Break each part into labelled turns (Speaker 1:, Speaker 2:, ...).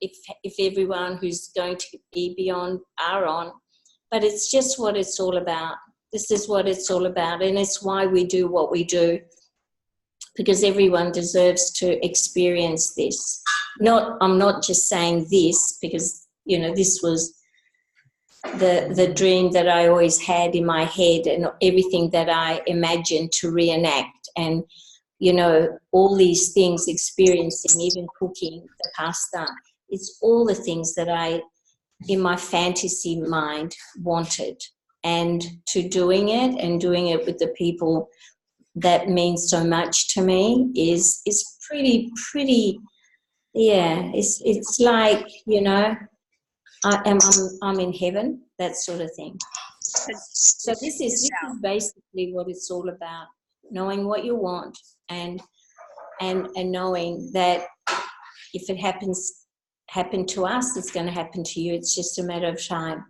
Speaker 1: if everyone who's going to be beyond are on. But it's just what it's all about. This is what it's all about, and it's why we do what we do, because everyone deserves to experience this. I'm not just saying this because, you know, this was the dream that I always had in my head and everything that I imagined to reenact. And, you know, all these things, experiencing, even cooking the pasta, it's all the things that I, in my fantasy mind, wanted. And to doing it with the people that means so much to me is pretty, yeah, it's like, you know, I'm in heaven, that sort of thing. So this is basically what it's all about, knowing what you want and knowing that if it happened to us, it's going to happen to you. It's just a matter of time,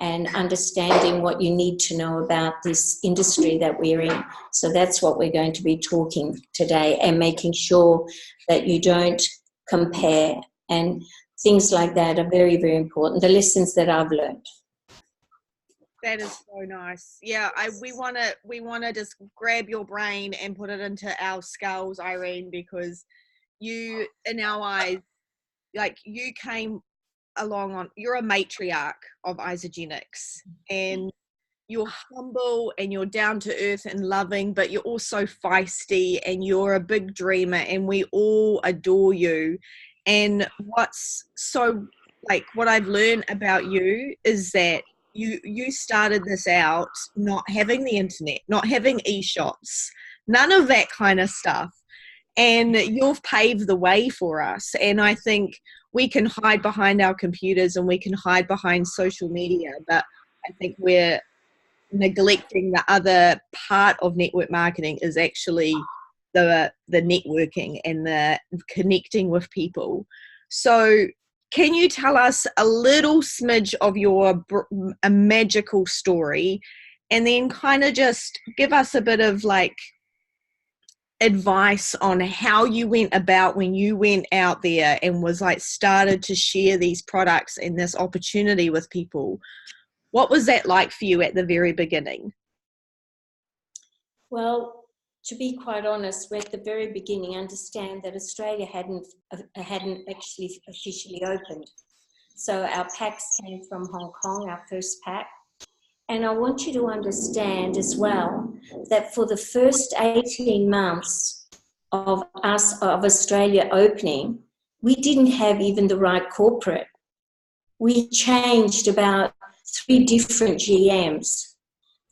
Speaker 1: and understanding what you need to know about this industry that we're in. So that's what we're going to be talking today, and making sure that you don't compare, and things like that are very, very important. The lessons that I've learned.
Speaker 2: That is so nice. Yeah, we wanna just grab your brain and put it into our skulls, Irene, because you, in our eyes, like, you came along on, you're a matriarch of Isogenics, and you're humble and you're down to earth and loving, but you're also feisty and you're a big dreamer, and we all adore you. And what's so, like, what I've learned about you is that you started this out not having the internet, not having e-shops, none of that kind of stuff. And you've paved the way for us. And I think we can hide behind our computers and we can hide behind social media, but I think we're neglecting the other part of network marketing is actually the networking and the connecting with people. So can you tell us a little smidge of a magical story, and then kind of just give us a bit of like advice on how you went about when you went out there and was like started to share these products and this opportunity with people? What was that like for you at the very beginning?
Speaker 1: Well, to be quite honest, at the very beginning, understand that Australia hadn't actually officially opened. So our packs came from Hong Kong, our first pack. And I want you to understand as well that for the first 18 months of Australia opening, we didn't have even the right corporate. We changed about 3 different GMs.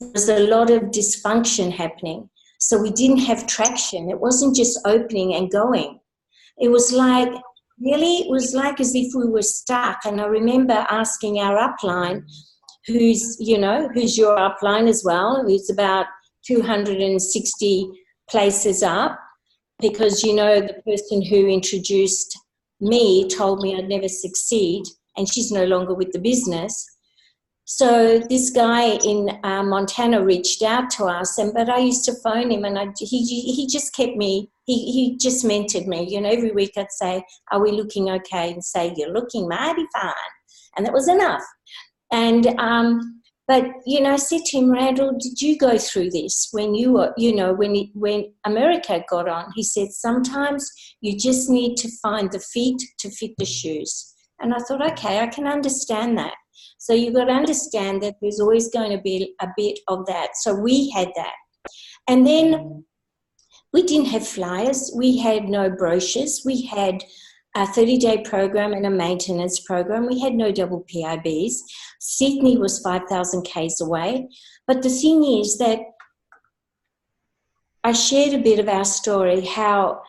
Speaker 1: There was a lot of dysfunction happening. So we didn't have traction. It wasn't just opening and going. It was like, really, it was like as if we were stuck. And I remember asking our upline, who's your upline as well, who's about 260 places up, because, you know, the person who introduced me told me I'd never succeed, and she's no longer with the business. So this guy in Montana reached out to us, but I used to phone him, and he just kept me, he just mentored me. You know, every week I'd say, are we looking okay? And say, you're looking mighty fine. And that was enough. And, but, you know, I said to him, Randall, did you go through this when you were, you know, when America got on? He said, sometimes you just need to find the feet to fit the shoes. And I thought, okay, I can understand that. So you've got to understand that there's always going to be a bit of that. So we had that. And then we didn't have flyers. We had no brochures. We had a 30-day program and a maintenance program. We had no double PIBs. Sydney was 5,000 Ks away. But the thing is that I shared a bit of our story, how,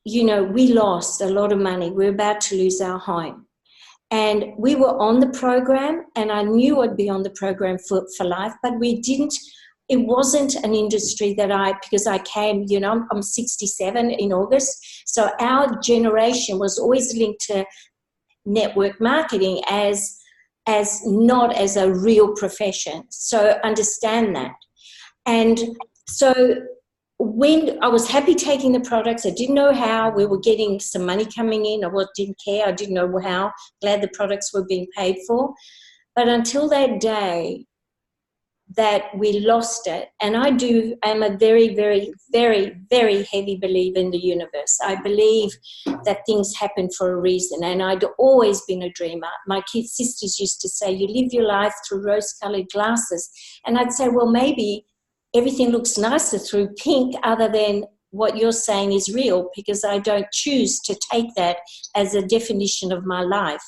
Speaker 1: you know, we lost a lot of money. We were about to lose our home. And we were on the program, and I knew I'd be on the program for life, but it wasn't an industry that because I came, you know, I'm 67 in August, so our generation was always linked to network marketing as not as a real profession. So understand that. And so when I was happy taking the products, I didn't know how. We were getting some money coming in. I didn't care. I didn't know how. Glad the products were being paid for. But until that day that we lost it, and I'm a very, very, very, very heavy believer in the universe. I believe that things happen for a reason, and I'd always been a dreamer. My kids' sisters used to say, you live your life through rose-colored glasses. And I'd say, well, maybe everything looks nicer through pink other than what you're saying is real, because I don't choose to take that as a definition of my life.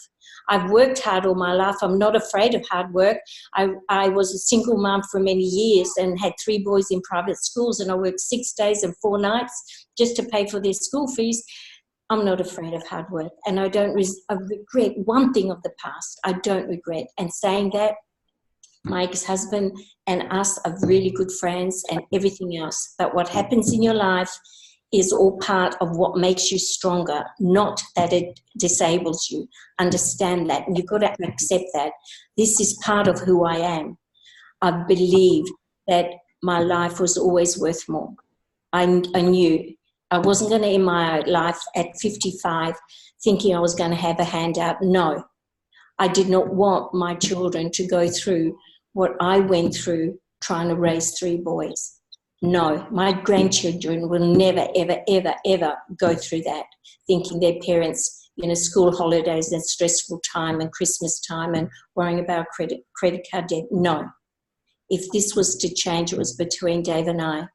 Speaker 1: I've worked hard all my life. I'm not afraid of hard work. I was a single mom for many years and had 3 boys in private schools, and I worked 6 days and 4 nights just to pay for their school fees. I'm not afraid of hard work, and I regret one thing of the past. I don't regret. And saying that, my ex-husband and us are really good friends and everything else. But what happens in your life is all part of what makes you stronger, not that it disables you. Understand that. And you've got to accept that. This is part of who I am. I believed that my life was always worth more. I knew I wasn't going to end my life at 55 thinking I was going to have a handout. No, I did not want my children to go through what I went through trying to raise 3 boys. No, my grandchildren will never, ever, ever, ever go through that, thinking their parents, school holidays and stressful time and Christmas time and worrying about credit card debt. No. If this was to change, it was between Dave and I.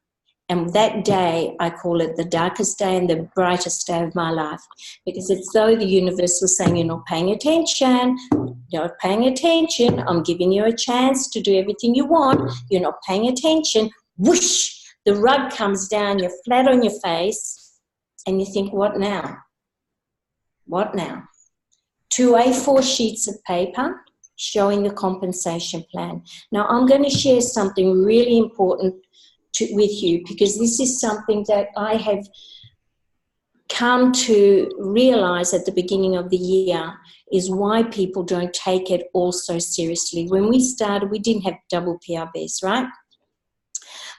Speaker 1: And that day, I call it the darkest day and the brightest day of my life, because it's though the universe was saying, you're not paying attention, you're not paying attention, I'm giving you a chance to do everything you want, you're not paying attention, whoosh, the rug comes down, you're flat on your face, and you think, what now? What now? 2 A4 sheets of paper showing the compensation plan. Now, I'm going to share something really important with you, because this is something that I have come to realize at the beginning of the year is why people don't take it all so seriously. When we started, we didn't have double PRBs, right?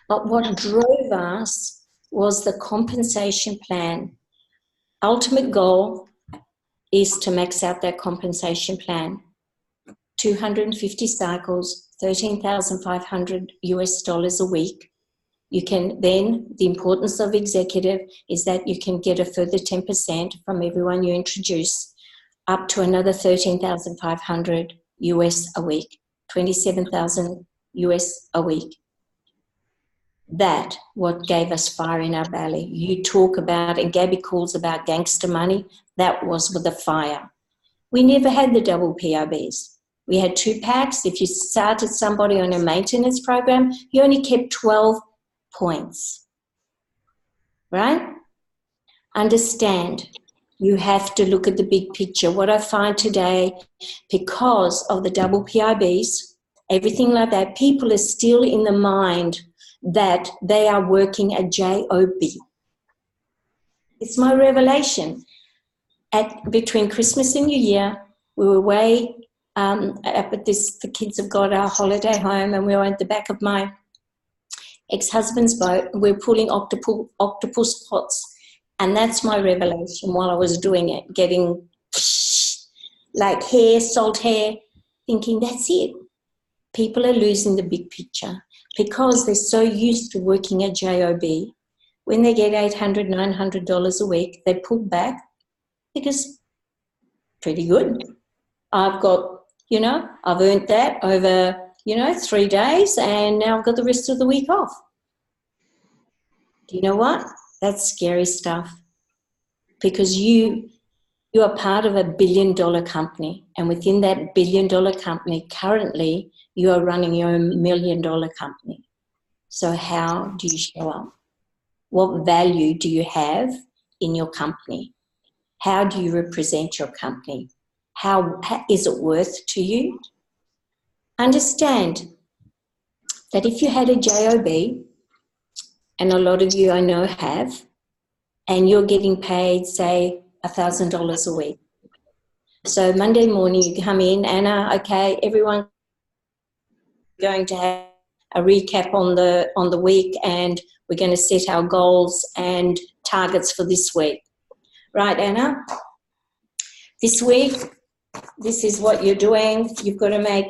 Speaker 1: But what drove us was the compensation plan. Ultimate goal is to max out that compensation plan. 250 cycles, $13,500 a week. You can then, the importance of executive is that you can get a further 10% from everyone you introduce, up to another $13,500 a week, $27,000 a week. That what gave us fire in our belly. You talk about, and Gabby calls about gangster money, that was with the fire. We never had the double PRBs. We had 2 packs. If you started somebody on a maintenance program, you only kept 12 points, right? Understand, you have to look at the big picture. What I find today, because of the double PIBs, everything like that, people are still in the mind that they are working a job. It's my revelation. Between Christmas and New Year, we were away up at this, the kids have got our holiday home, and we were at the back of my ex-husband's boat, and we're pulling octopus pots. And that's my revelation while I was doing it, getting like hair, salt hair, thinking that's it. People are losing the big picture because they're so used to working a job. When they get $800, $900 a week, they pull back because pretty good. I've got, I've earned that over, 3 days, and now I've got the rest of the week off. Do you know what? That's scary stuff, because you are part of a $1 billion company, and within that $1 billion company, currently you are running your own $1 million company. So how do you show up? What value do you have in your company? How do you represent your company? How is it worth to you? Understand that if you had a job, and a lot of you I know have, and you're getting paid, say, $1,000 a week. So Monday morning you come in, Anna, okay, everyone's going to have a recap on the week, and we're going to set our goals and targets for this week. Right, Anna? This week, this is what you're doing. You've got to make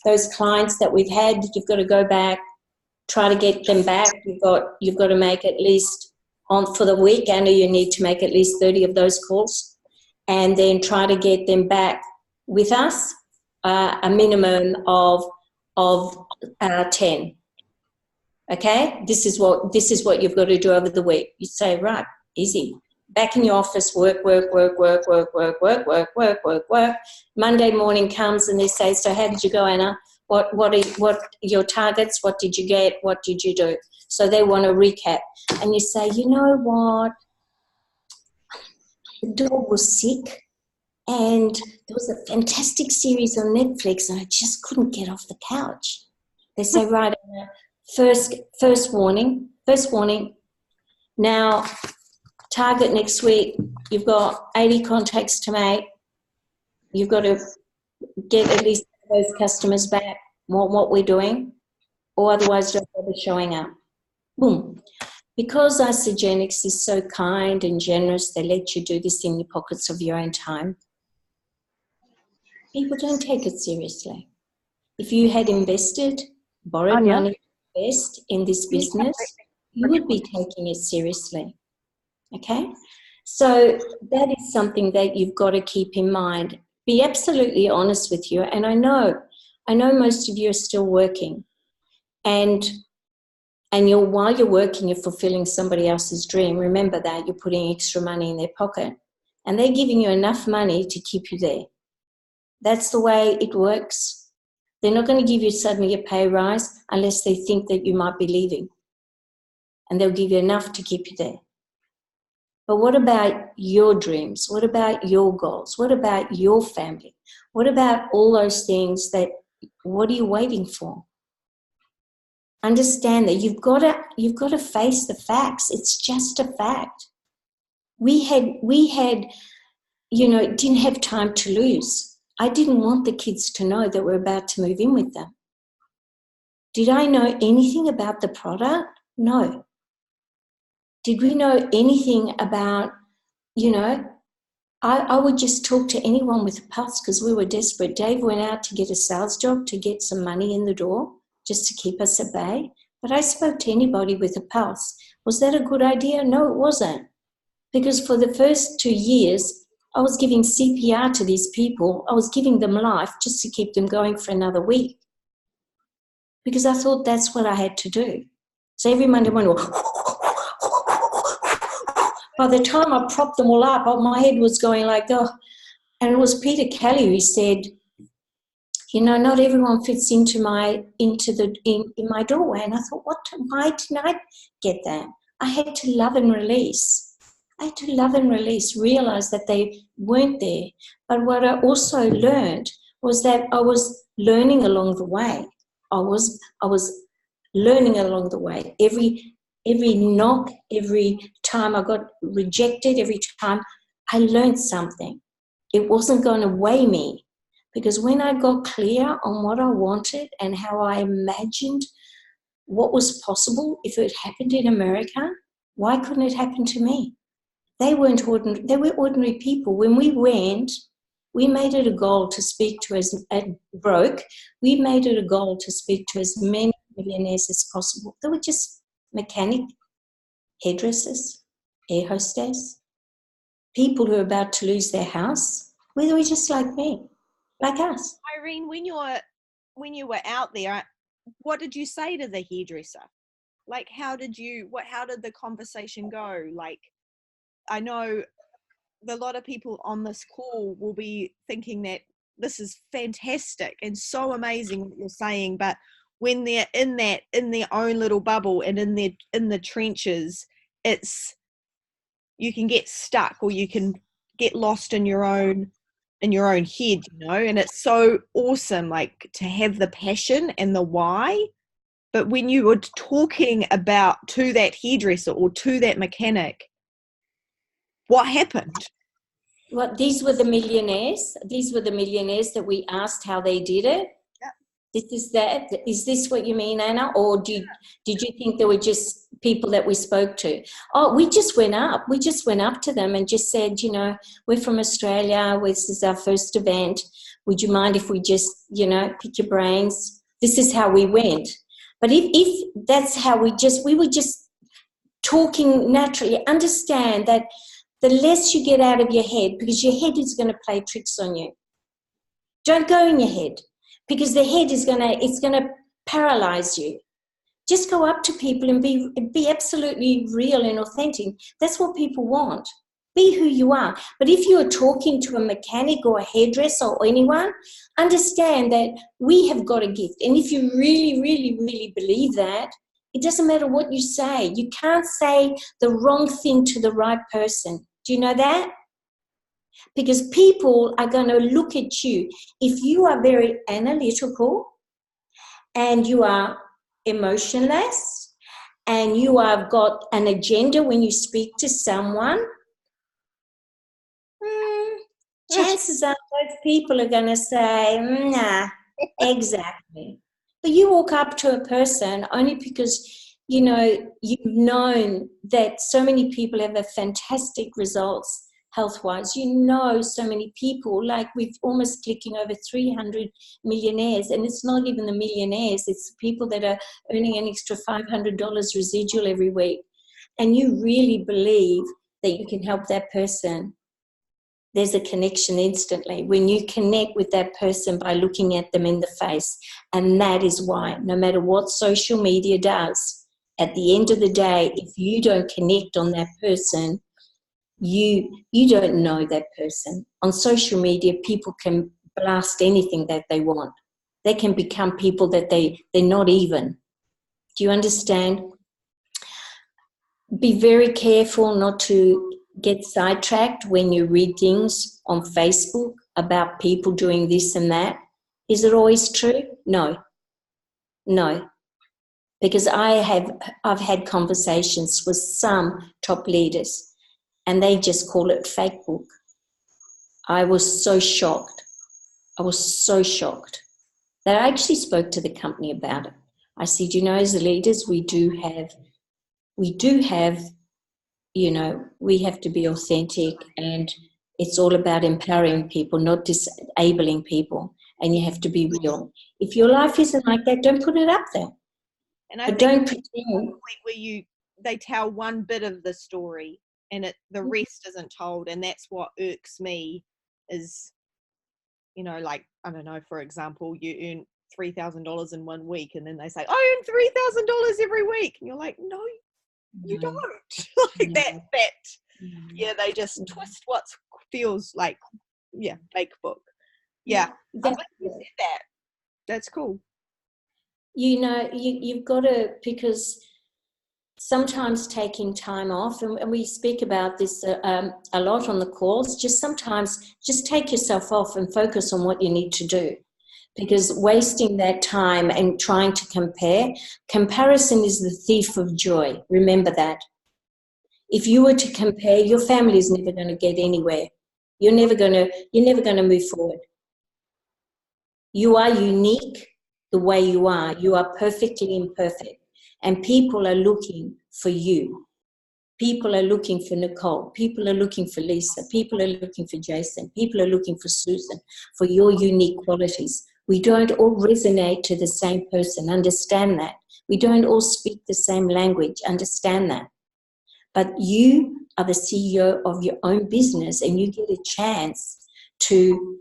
Speaker 1: those clients that we've had, you've got to go back, try to get them back. You've got to make at least, for the week, Anna, you need to make at least 30 of those calls, and then try to get them back with us, a minimum of 10. Okay, this is what you've got to do over the week. You say, right, easy. Back in your office, work. Monday morning comes and they say, so how did you go, Anna? What are your targets? What did you get? What did you do? So they want to recap. And you say, you know what? The dog was sick and there was a fantastic series on Netflix and I just couldn't get off the couch. They say, right, Anna, first warning. Now, target next week, you've got 80 contacts to make. You've got to get at least those customers back, what we're doing, or otherwise don't bother showing up. Boom. Because Isagenix is so kind and generous, they let you do this in the pockets of your own time. People don't take it seriously. If you had invested, borrowed money to invest in this business, you would be taking it seriously. Okay? So that is something that you've got to keep in mind. Be absolutely honest with you. And I know most of you are still working. And while you're working, you're fulfilling somebody else's dream. Remember that you're putting extra money in their pocket. And they're giving you enough money to keep you there. That's the way it works. They're not going to give you suddenly a pay rise unless they think that you might be leaving. And they'll give you enough to keep you there. But what about your dreams? What about your goals? What about your family? What about all those things what are you waiting for? Understand that you've got to face the facts. It's just a fact. We had, didn't have time to lose. I didn't want the kids to know that we're about to move in with them. Did I know anything about the product? No. Did we know anything about, I would just talk to anyone with a pulse because we were desperate. Dave went out to get a sales job to get some money in the door just to keep us at bay. But I spoke to anybody with a pulse. Was that a good idea? No, it wasn't. Because for the first 2 years, I was giving CPR to these people. I was giving them life just to keep them going for another week. Because I thought that's what I had to do. So every Monday morning, by the time I propped them all up, my head was going like, oh. And it was Peter Kelly who said, not everyone fits into my doorway. And I thought, why didn't I get that? I had to love and release. Realize that they weren't there. But what I also learned was that I was learning along the way. I was learning along the way. Every knock, every time I got rejected, every time I learned something. It wasn't going to weigh me, because when I got clear on what I wanted and how I imagined what was possible if it happened in America, why couldn't it happen to me? They were ordinary people. When we went, we made it a goal to speak to we made it a goal to speak to as many millionaires as possible. They were just mechanic, hairdressers, air hostess, people who are about to lose their house. They were just like me, like us.
Speaker 2: Irene, when you were out there, what did you say to the hairdresser? Like, how did the conversation go? Like, I know a lot of people on this call will be thinking that this is fantastic and so amazing what you're saying, but when they're in their own little bubble and in the trenches, you can get stuck, or you can get lost in your own head, and it's so awesome, like, to have the passion and the why. But when you were talking about to that hairdresser or to that mechanic, what happened?
Speaker 1: Well, these were the millionaires that we asked how they did it.
Speaker 2: Yep.
Speaker 1: This is that. Is this what you mean, Anna? Or did you think there were just people that we spoke to? Oh, we just went up. We just went up to them and just said, you know, we're from Australia. This is our first event. Would you mind if we just, you know, pick your brains? This is how we went. But if that's how we were just talking naturally, understand that the less you get out of your head, because your head is going to play tricks on you. Don't go in your head, because the head is it's going to paralyze you. Just go up to people and be absolutely real and authentic. That's what people want. Be who you are. But if you are talking to a mechanic or a hairdresser or anyone, understand that we have got a gift. And if you really, really, really believe that, it doesn't matter what you say. You can't say the wrong thing to the right person. Do you know that? Because people are going to look at you. If you are very analytical and you are emotionless and you have got an agenda when you speak to someone, chances are both people are going to say, nah, exactly. But you walk up to a person only because, you know, you've known that so many people have a fantastic results health-wise. You know so many people, like we're almost clicking over 300 millionaires, and it's not even the millionaires, it's people that are earning an extra $500 residual every week. And you really believe that you can help that person. There's a connection instantly when you connect with that person by looking at them in the face. And that is why, no matter what social media does, at the end of the day, if you don't connect on that person, you don't know that person. On social media, people can blast anything that they want. They can become people that they're not even. Do you understand? Be very careful not to get sidetracked when you read things on Facebook about people doing this and that. Is it always true? No. Because I've had conversations with some top leaders and they just call it fake book. I was so shocked that I actually spoke to the company about it. I said, you know, as leaders, we do have, you know, we have to be authentic, and it's all about empowering people, not disabling people, and you have to be real. If your life isn't like that, don't put it up there.
Speaker 2: And I
Speaker 1: but
Speaker 2: think
Speaker 1: don't pretend.
Speaker 2: Where they tell one bit of the story and the rest isn't told, and that's what irks me is, you know, like, I don't know, for example, you earn $3,000 in 1 week, and then they say, I earn $3,000 every week, and you're like, no, you don't. Like that. Yeah, they just twist what feels like, fake book. Yeah, I'm glad you said that. That's cool.
Speaker 1: You know, you've got to, because sometimes taking time off, and we speak about this a lot on the calls, sometimes take yourself off and focus on what you need to do. Because wasting that time and trying to comparison is the thief of joy. Remember that. If you were to compare, your family is never going to get anywhere. You're never going to move forward. You are unique the way you are. You are perfectly imperfect. And people are looking for you. People are looking for Nicole. People are looking for Lisa. People are looking for Jason. People are looking for Susan, for your unique qualities. We don't all resonate to the same person. Understand that. We don't all speak the same language. Understand that. But you are the CEO of your own business, and you get a chance to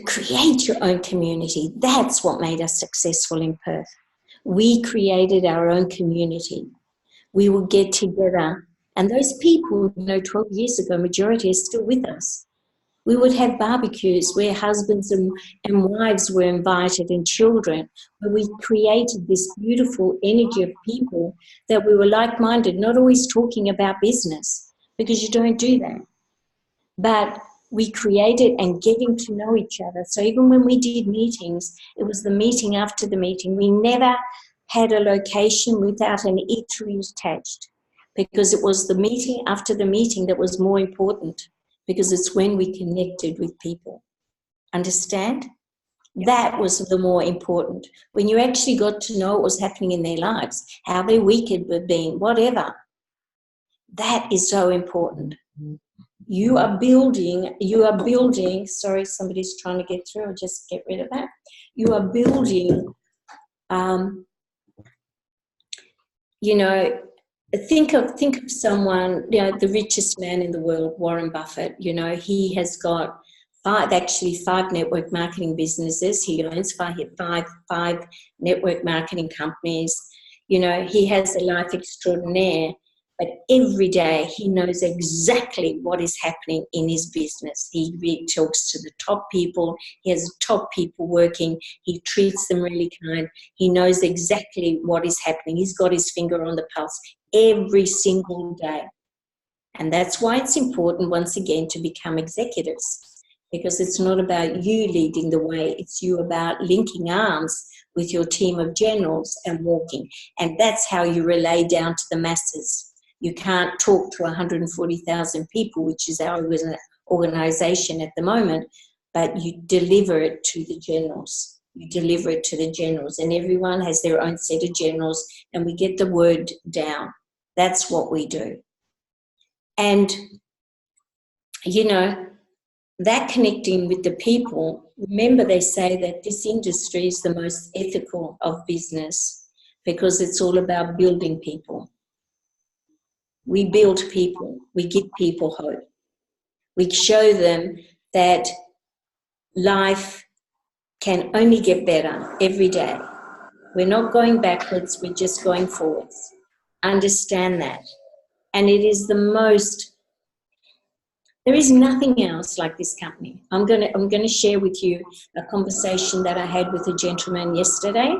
Speaker 1: create your own community. That's what made us successful in Perth. We created our own community. We would get together, and those people, 12 years ago, majority are still with us. We would have barbecues where husbands and wives were invited, and children, where we created this beautiful energy of people that we were like-minded, not always talking about business, because you don't do that. But we created and getting to know each other. So even when we did meetings, it was the meeting after the meeting. We never had a location without an eatery attached, because it was the meeting after the meeting that was more important, because it's when we connected with people. Understand? That was the more important. When you actually got to know what was happening in their lives, how their week had been, whatever, that is so important. You are building, sorry, somebody's trying to get through, I'll just get rid of that. You are building, you know, think of someone, you know, the richest man in the world, Warren Buffett. You know, he has got five network marketing businesses. He owns five network marketing companies. You know, he has a life extraordinaire, but every day he knows exactly what is happening in his business. He talks to the top people. He has top people working. He treats them really kind. He knows exactly what is happening. He's got his finger on the pulse every single day. And that's why it's important, once again, to become executives, because it's not about you leading the way. It's you about linking arms with your team of generals and walking. And that's how you relay down to the masses. You can't talk to 140,000 people, which is our organization at the moment, but you deliver it to the generals. You deliver it to the generals, and everyone has their own set of generals, and we get the word down. That's what we do. And, you know, that connecting with the people, remember they say that this industry is the most ethical of business because it's all about building people. We build people. We give people hope. We show them that life can only get better every day. We're not going backwards, we're just going forwards. Understand that. And it is the most, there is nothing else like this company. I'm going to share with you a conversation that I had with a gentleman yesterday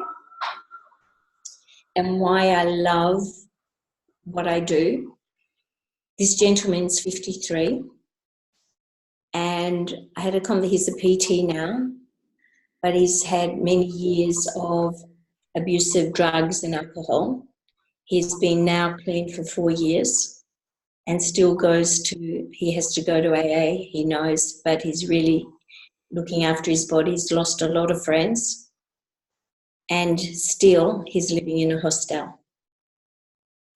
Speaker 1: and why I love what I do. This gentleman's 53, and I had a conversation. He's a PT now, but he's had many years of abusive drugs and alcohol. He's been now clean for 4 years and still he has to go to AA, he knows, but he's really looking after his body. He's lost a lot of friends, and still he's living in a hostel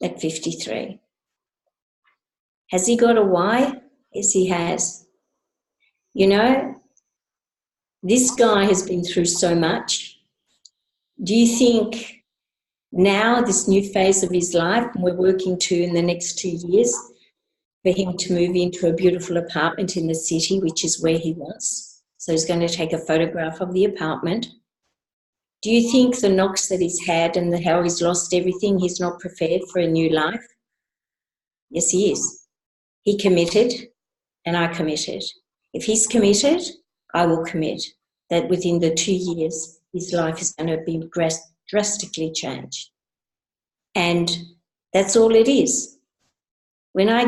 Speaker 1: at 53. Has he got a why? Yes, he has. You know, this guy has been through so much. Do you think now, this new phase of his life, and we're working to in the next 2 years, for him to move into a beautiful apartment in the city, which is where he wants. So he's going to take a photograph of the apartment. Do you think the knocks that he's had and how he's lost everything, he's not prepared for a new life? Yes, he is. He committed, and I committed. If he's committed, I will commit that within the 2 years, his life is going to be drastically changed. And that's all it is. When I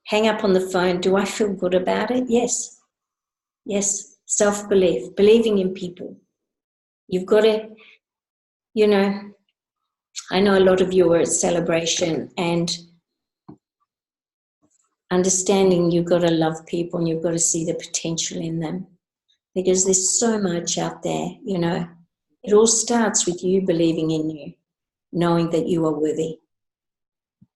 Speaker 1: hang up on the phone, do I feel good about it? Yes. Yes. Self-belief, believing in people. You've got to, you know, I know a lot of you are at celebration, and understanding you've got to love people and you've got to see the potential in them, because there's so much out there, you know. It all starts with you believing in you, knowing that you are worthy.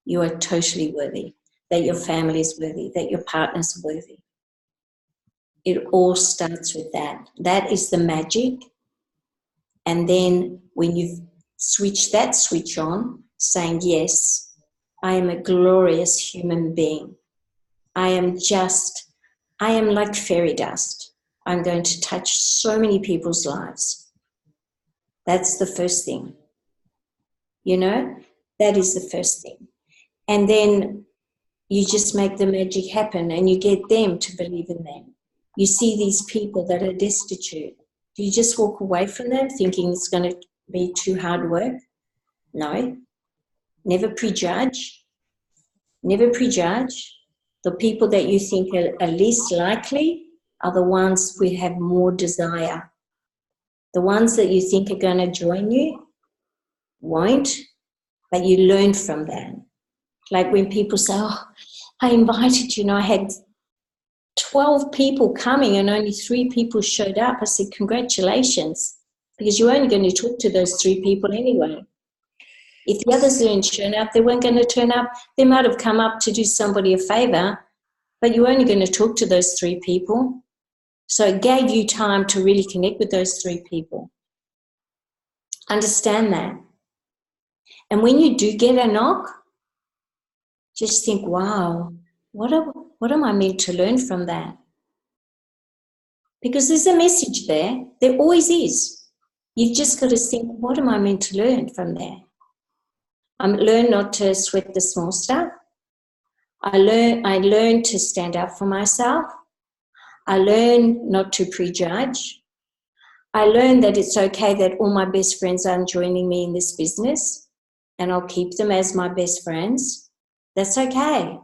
Speaker 1: You are totally worthy, that your family is worthy, that your partner's worthy. It all starts with that. That is the magic. And then when you've switched that switch on, saying, yes, I am a glorious human being. I am like fairy dust. I'm going to touch so many people's lives. That's the first thing. You know, that is the first thing. And then you just make the magic happen and you get them to believe in them. You see these people that are destitute. Do you just walk away from them thinking it's going to be too hard work? No. Never prejudge. Never prejudge. The people that you think are least likely are the ones who have more desire. The ones that you think are going to join you won't, but you learn from that. Like when people say, oh, I invited you, I had 12 people coming and only 3 people showed up. I said, congratulations, because you're only going to talk to those 3 people anyway. If the others didn't turn up, they weren't going to turn up. They might have come up to do somebody a favor, but you're only going to talk to those 3 people. So it gave you time to really connect with those 3 people. Understand that. And when you do get a knock, just think, wow, what am I meant to learn from that? Because there's a message there. There always is. You've just got to think, what am I meant to learn from there? I learn not to sweat the small stuff. I learn to stand up for myself. I learn not to prejudge. I learned that it's okay that all my best friends aren't joining me in this business, and I'll keep them as my best friends. That's okay.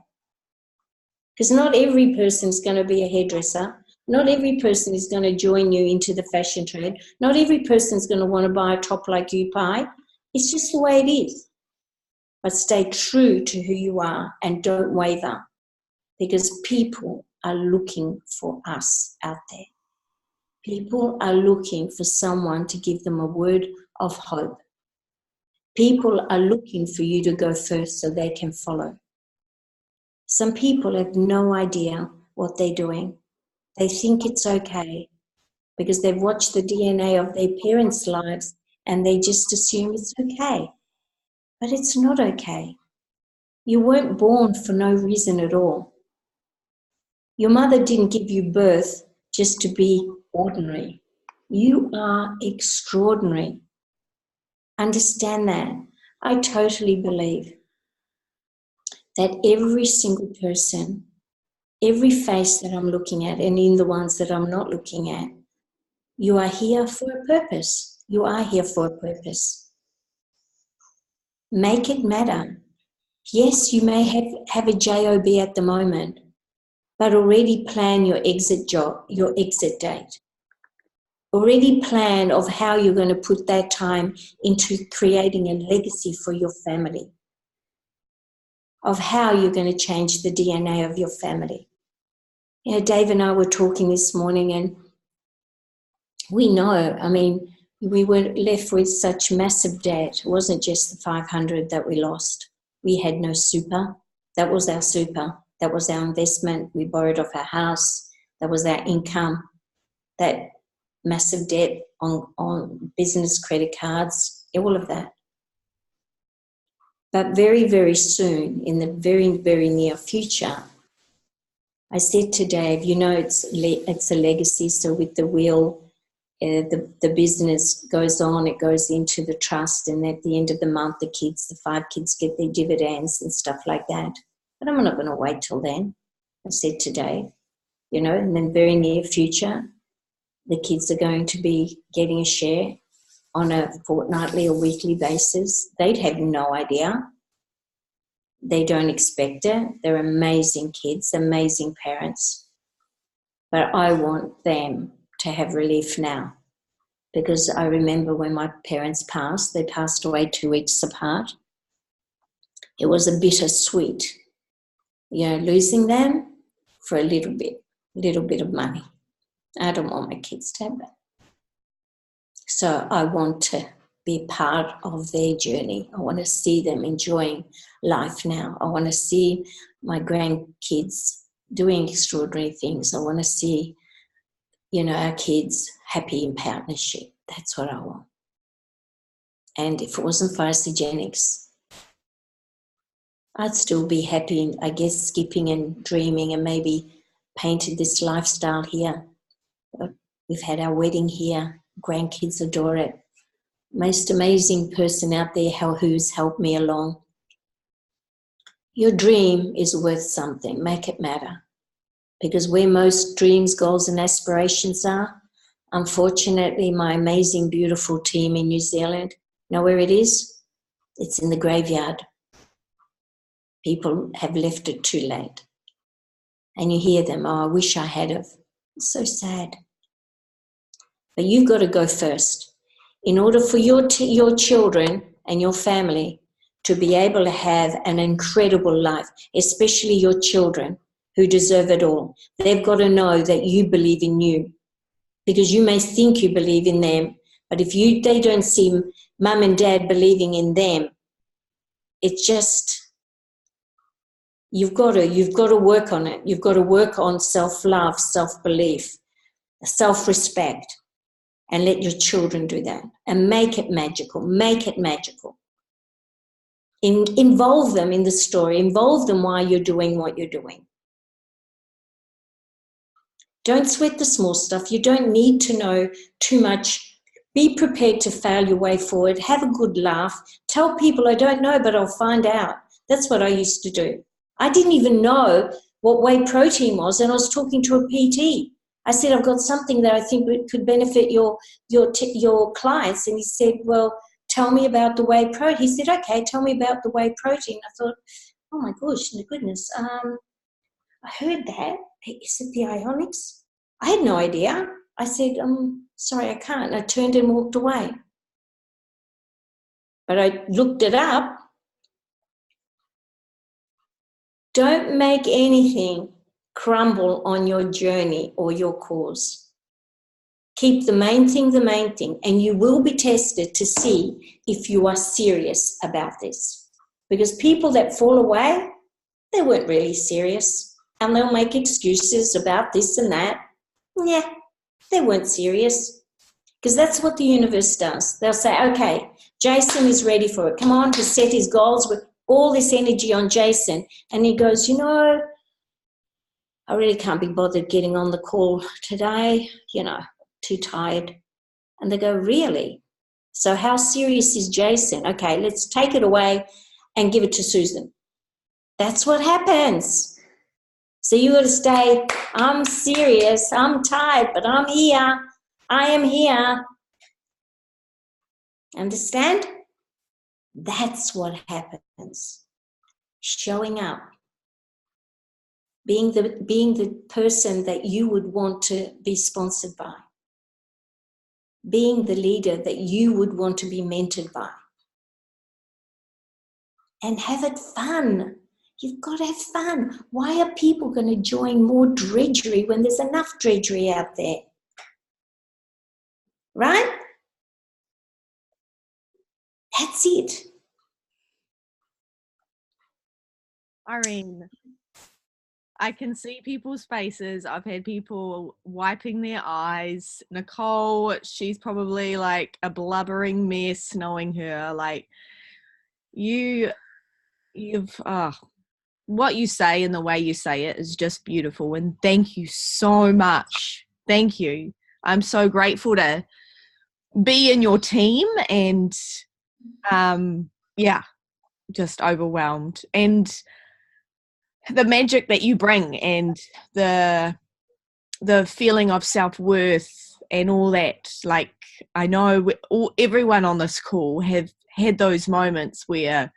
Speaker 1: Because not every person is going to be a hairdresser. Not every person is going to join you into the fashion trade. Not every person is going to want to buy a top like you buy. It's just the way it is. But stay true to who you are and don't waver, because people are looking for us out there. People are looking for someone to give them a word of hope. People are looking for you to go first so they can follow. Some people have no idea what they're doing. They think it's okay because they've watched the DNA of their parents' lives and they just assume it's okay. But it's not okay. You weren't born for no reason at all. Your mother didn't give you birth just to be ordinary. You are extraordinary. Understand that. I totally believe that every single person, every face that I'm looking at, and in the ones that I'm not looking at, you are here for a purpose. You are here for a purpose. Make it matter. Yes, you may have a job at the moment, but already plan your exit date. Already plan of how you're going to put that time into creating a legacy for your family, of how you're going to change the DNA of your family. You know, Dave and I were talking this morning, and we know, I mean, we were left with such massive debt. It wasn't just the 500 that we lost. We had no super. That was our super. That was our investment. We borrowed off our house. That was our income. That massive debt on business credit cards, all of that. But very, very soon, in the very, very near future, I said to Dave, you know, it's a legacy. So with the will, the business goes on, it goes into the trust, and at the end of the month, the 5 kids get their dividends and stuff like that. But I'm not going to wait till then. I said to Dave, you know, in the very near future, the kids are going to be getting a share on a fortnightly or weekly basis. They'd have no idea. They don't expect it. They're amazing kids, amazing parents. But I want them to have relief now, because I remember when my parents passed, they passed away 2 weeks apart. It was a bittersweet, you know, losing them for a little bit of money. I don't want my kids to have that. So I want to be part of their journey. I want to see them enjoying life now. I want to see my grandkids doing extraordinary things. I want to see, you know, our kids happy in partnership. That's what I want. And if it wasn't for Isogenics, I'd still be happy, I guess, skipping and dreaming and maybe painted this lifestyle here. We've had our wedding here. Grandkids adore it. Most amazing person out there who's helped me along. Your dream is worth something. Make it matter. Because where most dreams, goals and aspirations are, unfortunately, my amazing, beautiful team in New Zealand, know where it is? It's in the graveyard. People have left it too late. And you hear them, oh, I wish I had have. It's so sad. But you've got to go first. In order for your children and your family to be able to have an incredible life, especially your children, who deserve it all. They've got to know that you believe in you, because you may think you believe in them, but if they don't see mum and dad believing in them, it's just, you've got to work on it. You've got to work on self-love, self-belief, self-respect, and let your children do that and make it magical. Make it magical. Involve them in the story. Involve them while you're doing what you're doing. Don't sweat the small stuff. You don't need to know too much. Be prepared to fail your way forward. Have a good laugh. Tell people, I don't know, but I'll find out. That's what I used to do. I didn't even know what whey protein was, and I was talking to a PT. I said, I've got something that I think could benefit your clients. And he said, well, tell me about the whey protein. He said, okay, tell me about the whey protein. I thought, oh my goodness. I heard that. Is it the Ionics? I had no idea. I said, sorry, I can't. I turned and walked away. But I looked it up. Don't make anything crumble on your journey or your cause. Keep the main thing, and you will be tested to see if you are serious about this. Because people that fall away, they weren't really serious, and they'll make excuses about this and that. Yeah, they weren't serious, because that's what the universe does. They'll say, okay, Jason is ready for it. Come on, to set his goals with all this energy on Jason. And he goes, I really can't be bothered getting on the call today, too tired. And they go, really? So how serious is Jason? Okay, let's take it away and give it to Susan. That's what happens. So you got to stay, I'm serious, I'm tired, but I'm here. I am here. Understand? That's what happens. Showing up. Being the person that you would want to be sponsored by. Being the leader that you would want to be mentored by. And have it fun. You've got to have fun. Why are people going to join more drudgery when there's enough drudgery out there? Right? That's it.
Speaker 2: Irene, I can see people's faces. I've had people wiping their eyes. Nicole, she's probably like a blubbering mess knowing her. Like, you've what you say and the way you say it is just beautiful. And thank you so much. Thank you. I'm so grateful to be in your team, and just overwhelmed. And the magic that you bring, and the feeling of self-worth and all that. Like, I know everyone on this call have had those moments where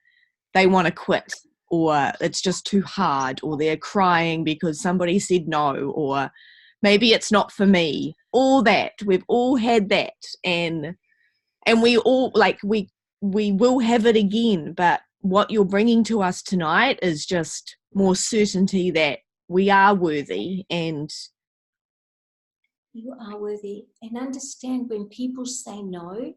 Speaker 2: they want to quit, or it's just too hard, or they're crying because somebody said no, or maybe it's not for me. All that, we've all had that, and we all, like, we will have it again. But what you're bringing to us tonight is just more certainty that we are worthy. And
Speaker 1: you are worthy. And understand, when people say no,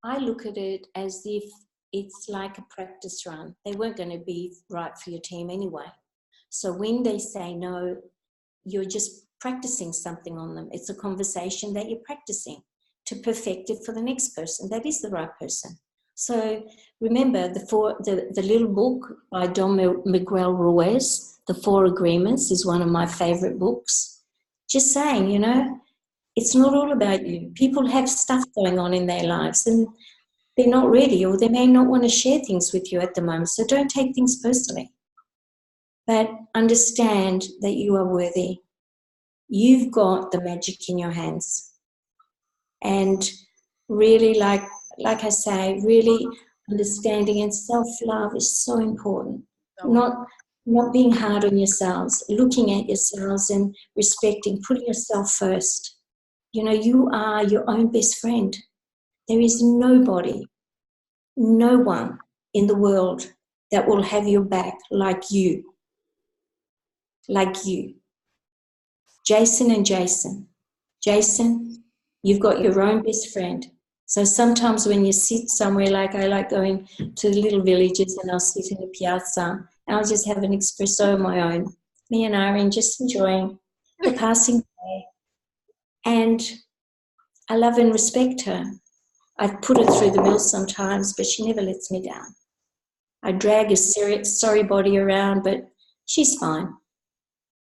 Speaker 1: I look at it as if it's like a practice run. They weren't going to be right for your team anyway. So when they say no, you're just practicing something on them. It's a conversation that you're practicing to perfect it for the next person. That is the right person. So remember, the little book by Don Miguel Ruiz, The Four Agreements, is one of my favorite books. Just saying, it's not all about you. People have stuff going on in their lives, and they're not ready, or they may not want to share things with you at the moment. So don't take things personally. But understand that you are worthy. You've got the magic in your hands. And really, like I say, really understanding and self-love is so important. Not being hard on yourselves, looking at yourselves and respecting, putting yourself first. You are your own best friend. There is nobody, no one in the world that will have your back like you. like you. Jason and Jason. Jason, you've got your own best friend. So sometimes when you sit somewhere, like I like going to the little villages and I'll sit in the piazza and I'll just have an espresso of my own. Me and Irene just enjoying the passing day. And I love and respect her. I've put her through the mill sometimes, but she never lets me down. I drag a sorry body around, but she's fine.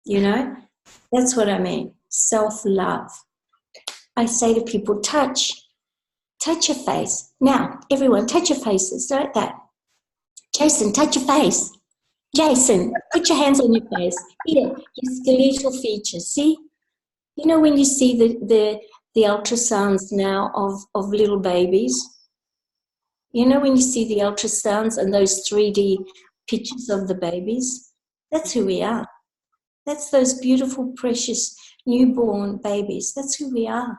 Speaker 1: You know, that's what I mean. Self-love. I say to people, touch your face. Now, everyone, touch your faces like that. Jason, touch your face. Jason, put your hands on your face. Here, your skeletal features. See? You know when you see the ultrasounds now of little babies? You know when you see the ultrasounds and those 3D pictures of the babies? That's who we are. That's those beautiful, precious, newborn babies. That's who we are.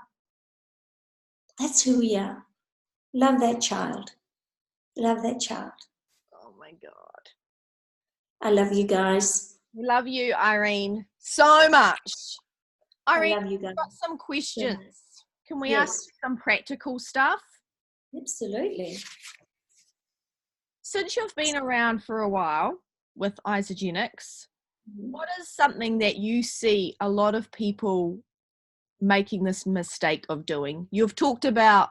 Speaker 1: That's who we are. Love that child. Love that child.
Speaker 2: Oh my God.
Speaker 1: I love you guys.
Speaker 2: We love you, Irene, so much. Irene,
Speaker 1: I love you guys.
Speaker 2: I've got some questions.
Speaker 1: Yeah.
Speaker 2: Can we
Speaker 1: Yes.
Speaker 2: ask some practical stuff?
Speaker 1: Absolutely.
Speaker 2: Since you've been around for a while with isogenics, what is something that you see a lot of people making this mistake of doing? You've talked about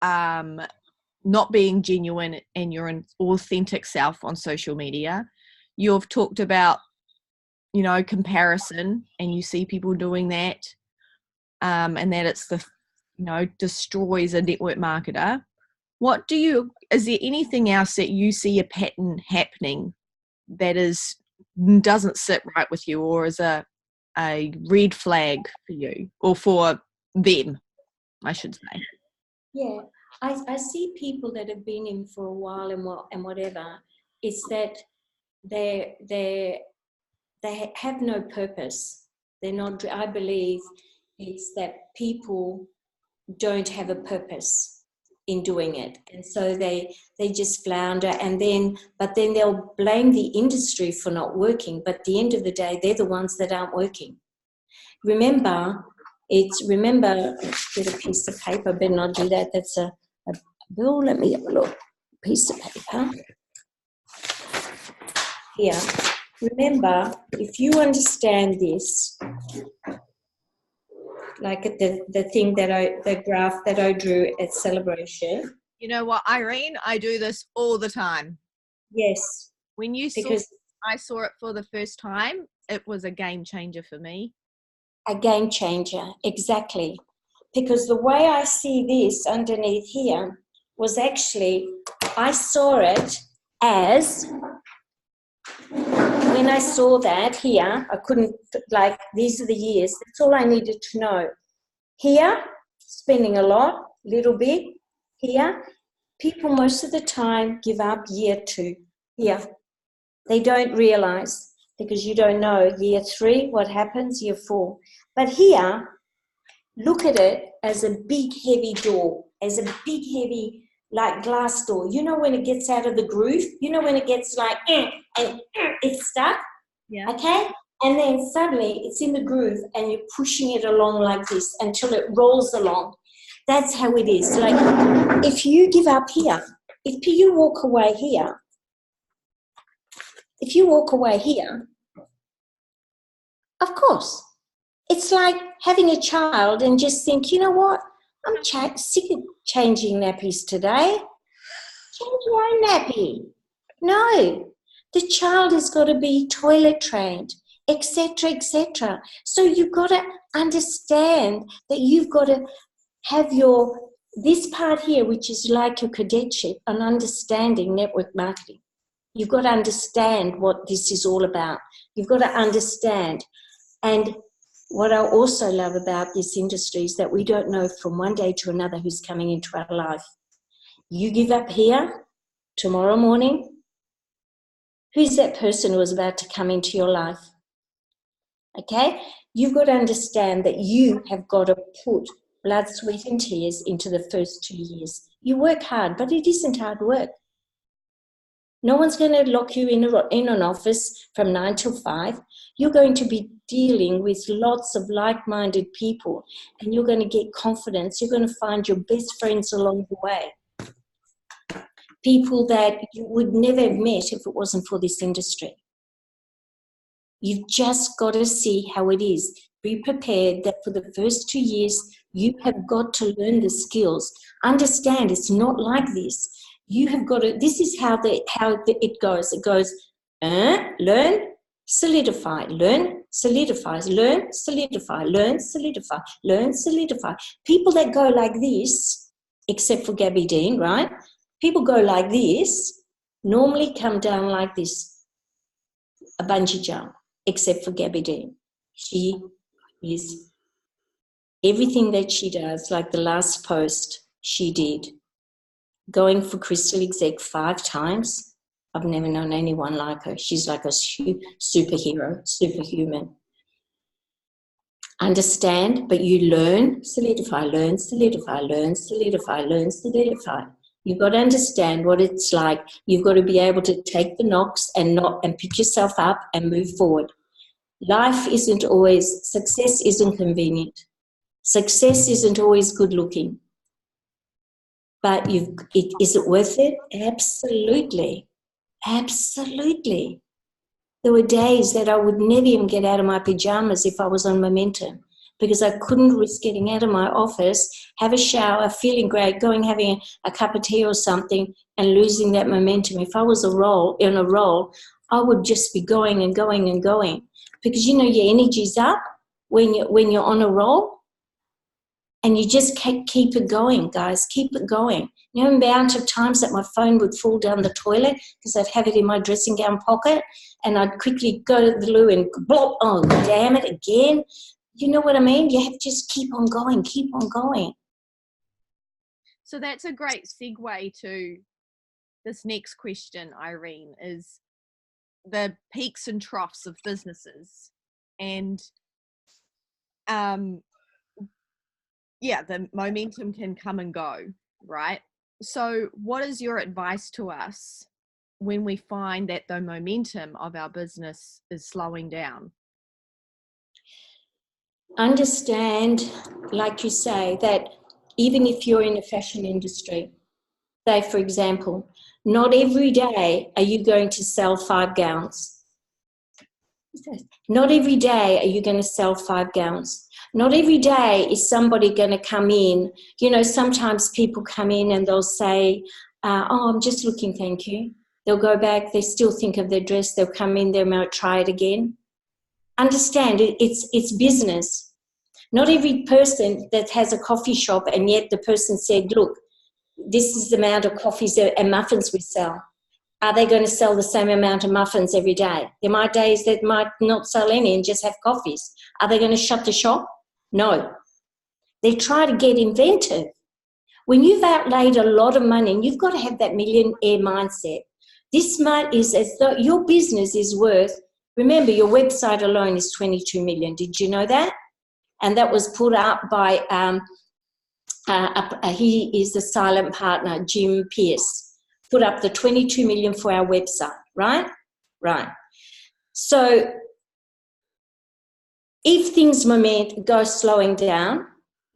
Speaker 2: not being genuine and your authentic self on social media. You've talked about, you know, comparison, and you see people doing that, and that it's destroys a network marketer. Is there anything else that you see a pattern happening that doesn't sit right with you, or is a red flag for you or for them, I should say?
Speaker 1: Yeah, I see people that have been in for a while and whatever. It's that they have no purpose. They're not. I believe it's that people don't have a purpose in doing it, and so they just flounder, but then they'll blame the industry for not working, but at the end of the day they're the ones that aren't working. Remember, get a piece of paper. I better not do that. That's a bill. Let me have a look. Piece of paper here. Remember, if you understand this, like the graph that I drew at Celebration.
Speaker 2: You know what, Irene? I do this all the time.
Speaker 1: Yes.
Speaker 2: When I saw it for the first time, it was a game changer for me.
Speaker 1: A game changer, exactly. Because the way I see this underneath here was actually, I saw it as, when I saw that here, I couldn't, like, these are the years, that's all I needed to know. Here, spending a lot, little bit. Here, people most of the time give up year 2. Here, they don't realize, because you don't know year 3, what happens, year 4. But here, look at it as a big, heavy door, as a big, heavy, like glass door. You know when it gets out of the groove? You know when it gets like, and it's stuck?
Speaker 2: Yeah.
Speaker 1: Okay? And then suddenly it's in the groove and you're pushing it along like this until it rolls along. That's how it is. Like, if you give up here, if you walk away here, of course, it's like having a child and just think, you know what, I'm sick of changing nappies today. Change your own nappy. No, the child has got to be toilet trained, etc., etc. So you've got to understand that you've got to have this part here, which is like your cadetship, and understanding network marketing. You've got to understand what this is all about. You've got to understand. And what I also love about this industry is that we don't know from one day to another who's coming into our life. You give up here tomorrow morning, who's that person who is about to come into your life? Okay? You've got to understand that you have got to put blood, sweat and tears into the first 2 years. You work hard, but it isn't hard work. No one's going to lock you in an office from 9 till 5. you're going to be dealing with lots of like-minded people, and you're going to get confidence. You're going to find your best friends along the way. People that you would never have met if it wasn't for this industry. You've just got to see how it is. Be prepared that for the first 2 years, you have got to learn the skills. Understand it's not like this. You have got to, this is how it goes. It goes, learn, solidify, learn, solidify, learn, solidify, learn, solidify, learn, solidify. People that go like this, except for Gabby Dean, right? People go like this, normally come down like this, a bungee jump, except for Gabby Dean. She is everything that she does, like the last post she did, going for Crystal Exec 5 times. I've never known anyone like her. She's like a superhero, superhuman. Understand, but you learn, solidify, learn, solidify, learn, solidify, learn, solidify. You've got to understand what it's like. You've got to be able to take the knocks and pick yourself up and move forward. Life isn't always, success isn't convenient. Success isn't always good looking. But is it worth it? Absolutely. Absolutely. There were days that I would never even get out of my pajamas if I was on momentum, because I couldn't risk getting out of my office, have a shower, feeling great, having a cup of tea or something, and losing that momentum. If I was in a roll, I would just be going and going and going, because your energy's up when you're on a roll, and you just keep it going, guys. Keep it going. The amount of times that my phone would fall down the toilet because I'd have it in my dressing gown pocket, and I'd quickly go to the loo and blop, oh, damn it, again. You know what I mean? You have to just keep on going, keep on going.
Speaker 2: So that's a great segue to this next question, Irene, is the peaks and troughs of businesses. And the momentum can come and go, right? So what is your advice to us when we find that the momentum of our business is slowing down?
Speaker 1: Understand, like you say, that even if you're in the fashion industry, say, for example, not every day are you going to sell 5 gowns. Not every day are you going to sell 5 gowns. Not every day is somebody going to come in. Sometimes people come in and they'll say, oh, I'm just looking, thank you. They'll go back, they still think of their dress, they'll come in, they might try it again. Understand, it's business. Not every person that has a coffee shop and yet the person said, look, this is the amount of coffees and muffins we sell. Are they going to sell the same amount of muffins every day? There might days that might not sell any and just have coffees. Are they going to shut the shop? No. They try to get inventive. When you've outlaid a lot of money, and you've got to have that millionaire mindset, this is as though your business is worth, remember, your website alone is 22 million. Did you know that? And that was put up by, he is the silent partner, Jim Pierce, put up the 22 million for our website, right? Right. So if things go slowing down,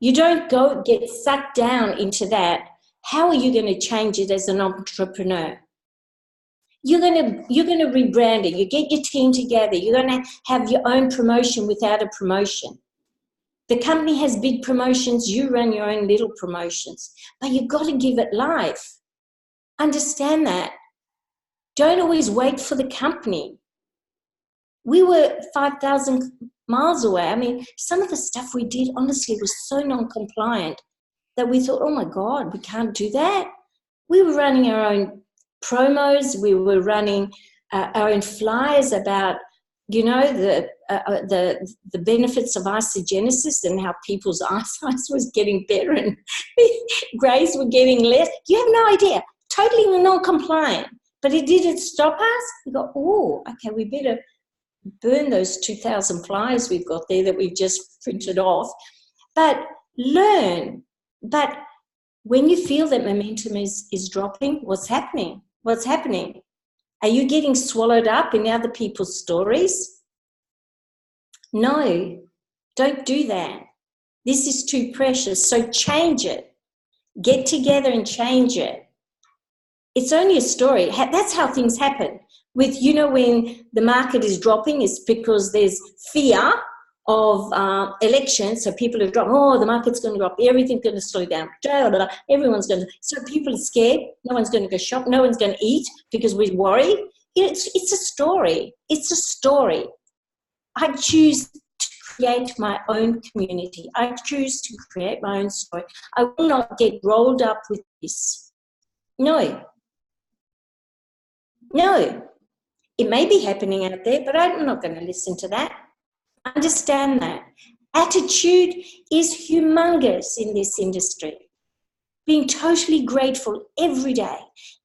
Speaker 1: you don't get sucked down into that. How are you going to change it as an entrepreneur? You're going to rebrand it. You get your team together. You're going to have your own promotion without a promotion. The company has big promotions. You run your own little promotions. But you've got to give it life. Understand that. Don't always wait for the company. We were 5,000 miles away. I mean, some of the stuff we did, honestly, was so non-compliant that we thought, oh, my God, we can't do that. We were running our own promos. We were running our own flyers about, the benefits of isogenesis and how people's eyesight was getting better and greys were getting less. You have no idea. Totally non-compliant. But it didn't stop us. We got, oh, okay, we better burn those 2,000 flyers we've got there that we've just printed off. But learn. But when you feel that momentum is dropping, what's happening? What's happening? Are you getting swallowed up in other people's stories? No, don't do that. This is too precious. So change it. Get together and change it. It's only a story. That's how things happen. With, when the market is dropping, it's because there's fear of elections. So people are dropping, the market's going to drop, everything's going to slow down. Everyone's going to, so people are scared. No one's going to go shop. No one's going to eat because we're worried. It's a story. It's a story. I choose to create my own community. I choose to create my own story. I will not get rolled up with this. No. It may be happening out there, but I'm not going to listen to that. Understand that. Attitude is humongous in this industry. Being totally grateful every day,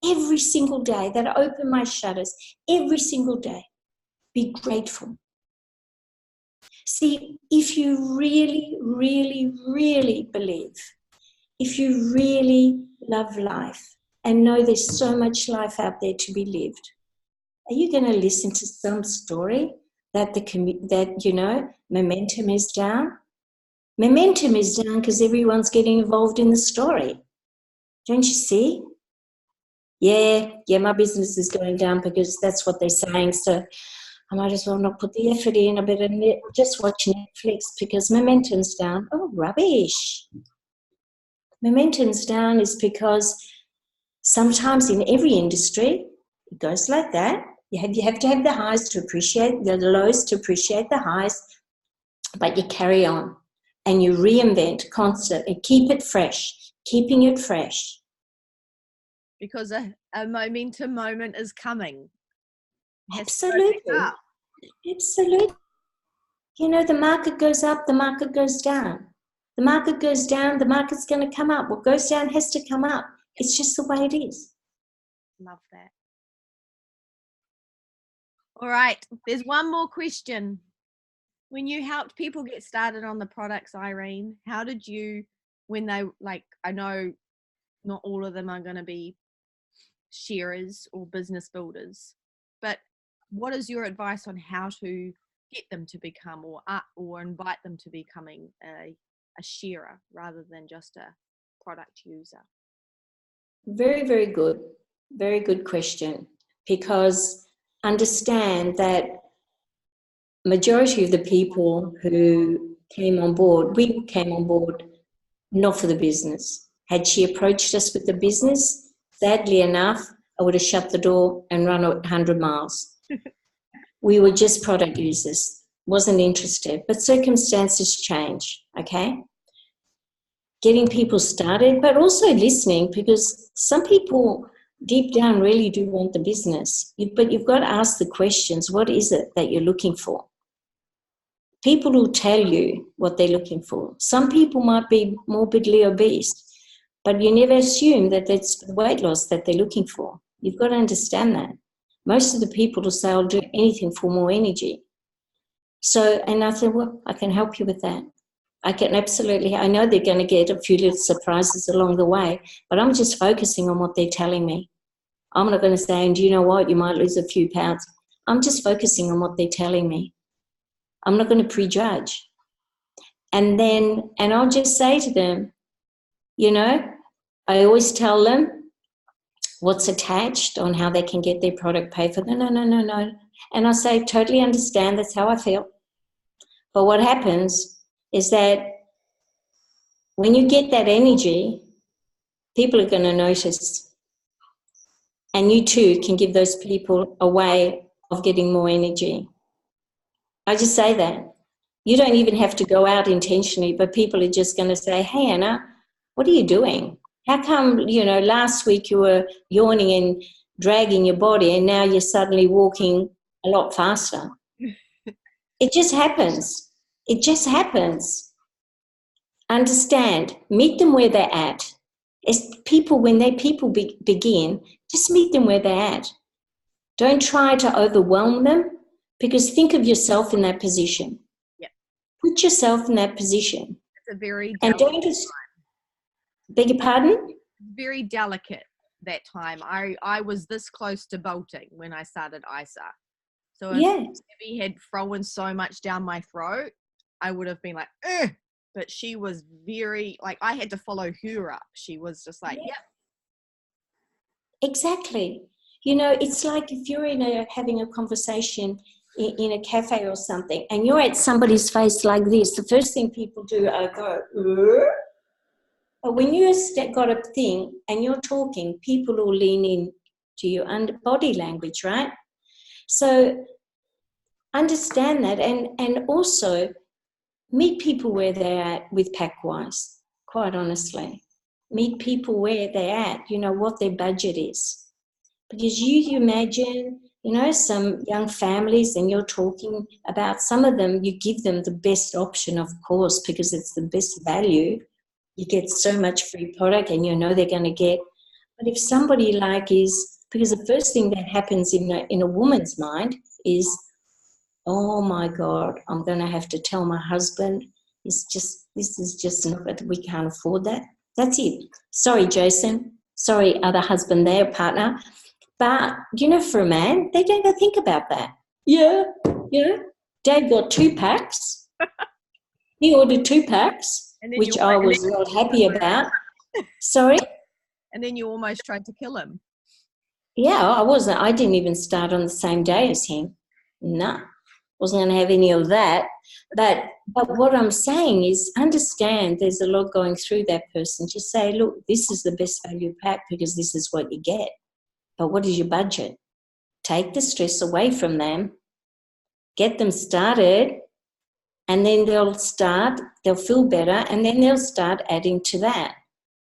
Speaker 1: every single day that I open my shutters, every single day. Be grateful. See, if you really, really, really believe, if you really love life and know there's so much life out there to be lived, are you going to listen to some story that momentum is down? Momentum is down because everyone's getting involved in the story. Don't you see? Yeah, my business is going down because that's what they're saying. So I might as well not put the effort in. I better just watch Netflix because momentum's down. Oh, rubbish. Momentum's down is because sometimes in every industry, it goes like that. You have to have the highs to appreciate the lows, to appreciate the highs, but you carry on and you reinvent constantly. Keep it fresh, keeping it fresh.
Speaker 2: Because a momentum moment is coming.
Speaker 1: Absolutely. Absolutely. The market goes up, the market goes down. The market goes down, the market's going to come up. What goes down has to come up. It's just the way it is.
Speaker 2: Love that. All right, there's one more question. When you helped people get started on the products, Irene, how did you, when they, I know not all of them are going to be sharers or business builders, but what is your advice on how to get them to become or invite them to becoming a sharer rather than just a product user?
Speaker 1: Very, very good. Very good question. Because understand that majority of the people who came on board, we came on board not for the business. Had she approached us with the business, sadly enough, I would have shut the door and run 100 miles. We were just product users, wasn't interested, but circumstances change, okay? Getting people started, but also listening, because some people deep down really do want the business, but you've got to ask the questions. What is it that you're looking for? People will tell you what they're looking for. Some people might be morbidly obese, but you never assume that it's the weight loss that they're looking for. You've got to understand that. Most of the people will say, I'll do anything for more energy. So, and I said, well, I can help you with that. I can absolutely, I know they're going to get a few little surprises along the way, but I'm just focusing on what they're telling me. I'm not going to say, and do you know what, you might lose a few pounds. I'm just focusing on what they're telling me. I'm not going to prejudge. And I'll just say to them, I always tell them what's attached on how they can get their product paid for. No. And I say, totally understand, that's how I feel. But what happens is that when you get that energy, people are going to notice. And you too can give those people a way of getting more energy. I just say that. You don't even have to go out intentionally, but people are just going to say, hey, Anna, what are you doing? How come, last week you were yawning and dragging your body and now you're suddenly walking a lot faster? It just happens. It just happens. Understand, meet them where they're at. As people, when begin, just meet them where they're at. Don't try to overwhelm them, because think of yourself in that position.
Speaker 2: Yep.
Speaker 1: Put yourself in that position.
Speaker 2: It's a very
Speaker 1: and don't just beg your pardon?
Speaker 2: Very delicate that time. I was this close to bolting when I started ISA. So if
Speaker 1: Yeah,
Speaker 2: Debbie had thrown so much down my throat, I would have been like, ugh. But she was very, like, I had to follow her up. She was just like, yep.
Speaker 1: exactly. It's like if you're having a conversation in a cafe or something, and you're at somebody's face like this, the first thing people do are go, "Ugh." But when you got a thing and you're talking, people will lean in to your body language, right? So understand that, and also meet people where they're at with PackWise, quite honestly. Meet people where they're at, what their budget is. Because you imagine, some young families, and you're talking about some of them, you give them the best option, of course, because it's the best value. You get so much free product and they're going to get. But if somebody because the first thing that happens in a woman's mind is, oh my God, I'm going to have to tell my husband, this is just not, we can't afford that. That's it. Sorry, Jason. Sorry, other husband there, partner. But, for a man, they don't even think about that. Yeah, Dad got 2 packs. He ordered 2 packs, which I was not happy about. Sorry?
Speaker 2: And then you almost tried to kill him.
Speaker 1: Yeah, I didn't even start on the same day as him. No, wasn't going to have any of that. But what I'm saying is, understand there's a lot going through that person. Just say, look, this is the best value pack because this is what you get. But what is your budget? Take the stress away from them, get them started, and then they'll feel better, and then they'll start adding to that.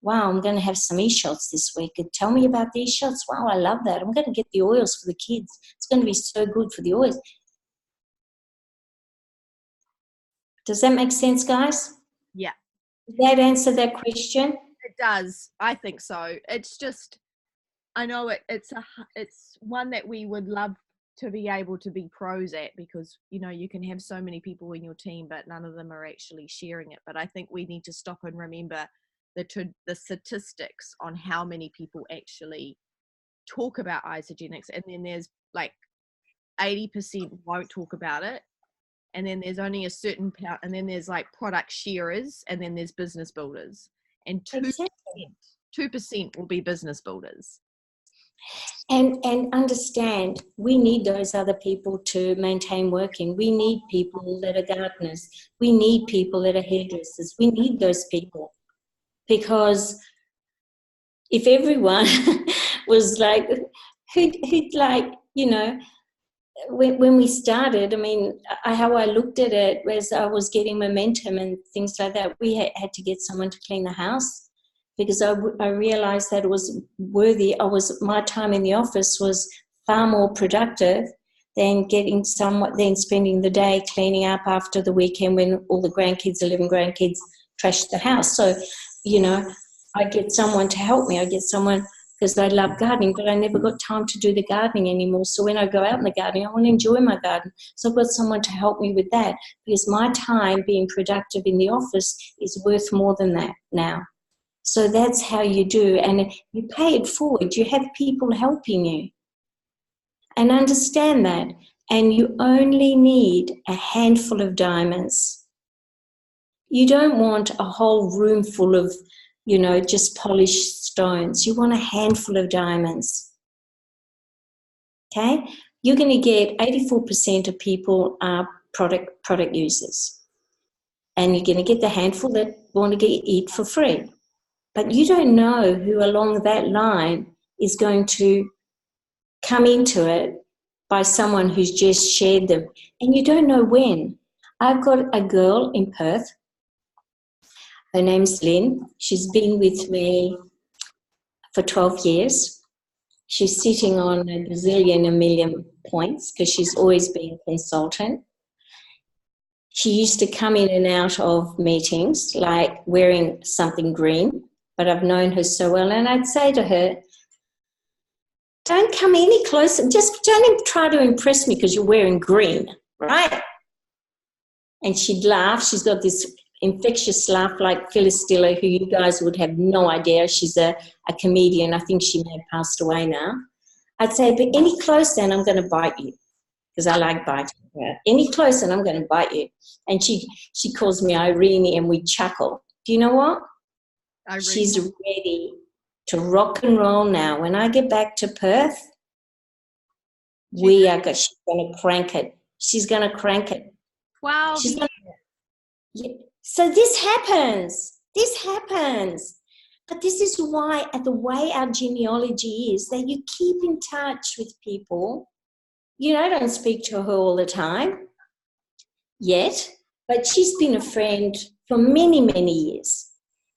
Speaker 1: Wow, I'm going to have some e-shots this week. Tell me about the e-shots. Wow, I love that. I'm going to get the oils for the kids. It's going to be so good for the oils. Does that make sense, guys?
Speaker 2: Yeah.
Speaker 1: Did that answer that question?
Speaker 2: It does. I think so. It's just, I know it's one that we would love to be able to be pros at, because you can have so many people in your team but none of them are actually sharing it. But I think we need to stop and remember the statistics on how many people actually talk about isogenics, and then there's like 80% won't talk about it, and then there's only a certain and then there's like product sharers, and then there's business builders, and 2% will be business builders.
Speaker 1: And understand, we need those other people to maintain working. We need people that are gardeners. We need people that are hairdressers. We need those people. Because if everyone was like, who'd like, when we started, I mean, how I looked at it was I was getting momentum and things like that. We had to get someone to clean the house because I realized that it was worthy. My time in the office was far more productive than spending the day cleaning up after the weekend when all the 11 grandkids trashed the house. So, I get someone to help me. I get someone, because I love gardening, but I never got time to do the gardening anymore. So when I go out in the gardening, I want to enjoy my garden. So I've got someone to help me with that, because my time being productive in the office is worth more than that now. So that's how you do. And you pay it forward. You have people helping you. And understand that. And you only need a handful of diamonds. You don't want a whole room full of, just polished stones. You want a handful of diamonds. Okay? You're going to get 84% of people are product users. And you're going to get the handful that want to eat for free. But you don't know who along that line is going to come into it by someone who's just shared them. And you don't know when. I've got a girl in Perth. Her name's Lynn. She's been with me for 12 years. She's sitting on a million points because she's always been a consultant. She used to come in and out of meetings like wearing something green, but I've known her so well. And I'd say to her, don't come any closer. Just don't try to impress me because you're wearing green, right? And she'd laugh. She's got this infectious laugh like Phyllis Diller, who you guys would have no idea. She's a comedian. I think she may have passed away now. I'd say, but any closer and I'm going to bite you because I like biting her. Any closer and I'm going to bite you. And she calls me Irene and we chuckle. Do you know what?
Speaker 2: Irene.
Speaker 1: She's ready to rock and roll now. When I get back to Perth, she's going to crank it. She's going to crank it.
Speaker 2: 12 years.
Speaker 1: Yeah. So this happens. This happens. But this is why, the way our genealogy is, that you keep in touch with people. You know, I don't speak to her all the time yet, but she's been a friend for many, many years.